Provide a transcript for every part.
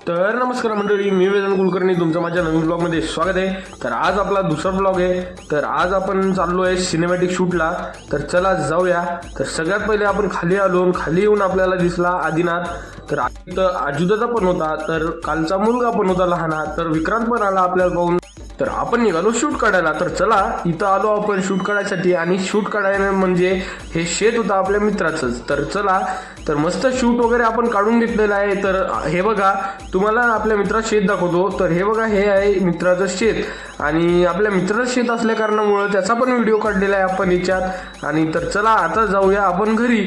तर नमस्कार मंडळी, मी वेदांत कुलकर्णी, तुमचं माझ्या नवीन ब्लॉगमध्ये स्वागत आहे. तर आज आपला दुसरा ब्लॉग आहे. तर आज आपण चाललो आहे सिनेमॅटिक शूटला. तर चला जाऊया. तर सगळ्यात पहिले आपण खाली आलो. खाली येऊन आपल्याला दिसला आदिनाथ. तर आजुदादा पण होता. तर कालचा मुलगा पण होता लहाना. तर विक्रांत पण आला आपल्याला पाहून. तर आपण निघालो शूट काढायला. तर चला इथं आलो आपण शूट काढायसाठी. आणि शूट काढायला म्हणजे हे शेत होतं आपल्या मित्राचंच. तर चला, तर मस्त शूट वगैरे आपण काढून घेतलेलं आहे. तर हे बघा, तुम्हाला आपल्या मित्राचं शेत दाखवतो. तर हे बघा, हे आहे मित्राचं शेत. आणि आपल्या मित्राचं शेत असल्या कारणामुळं त्याचा पण व्हिडिओ काढलेला आहे आपण याच्यात. आणि तर चला आता जाऊया आपण घरी.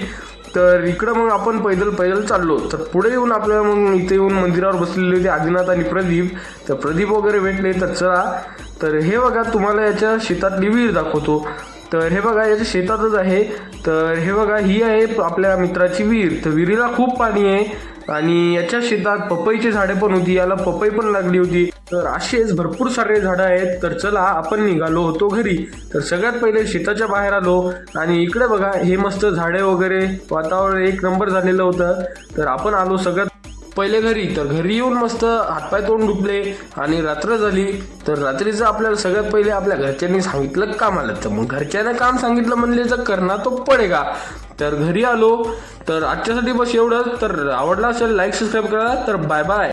तर इकडं मग आपण पैदल चाललो. तर पुढे येऊन आपल्याला मग इथे येऊन मंदिरावर बसलेले होते आदिनाथ आणि प्रदीप. तर प्रदीप वगैरे भेटले. तर चला, तर हे बघा, तुम्हाला याच्या शेतातली विहीर दाखवतो. तर हे बघा, याच्या शेतातच आहे. तर हे बघा, ही आहे आपल्या मित्राची विहीर. तर विहिरीला खूप पाणी आहे. आणि याच्या शेतात पपईची झाडे पण होती. याला पपई पण लागली होती. तर असेच भरपूर सारे झाडं आहेत. तर चला आपण निघालो होतो घरी. तर सगळ्यात पहिले शेताच्या बाहेर आलो. आणि इकडे बघा, हे मस्त झाडे वगैरे, वातावरण एक नंबर झालेलं होतं. तर आपण आलो सगळ्यात पहिले घरी. तर घरी येऊन मस्त हातपाय तोंड धुतले. आणि रात्र झाली. तर रात्रीचं आपल्याला सगळ्यात पहिले आपल्या घरच्यांनी सांगितलं कामाला. तर मग घरच्यांना काम सांगितलं म्हणले तर करणार तो पडेगा. तर घरी आलो. तर आजच्यासाठी बस एवढंच. तर आवडला असेल लाईक सबस्क्राईब करा. तर बाय बाय.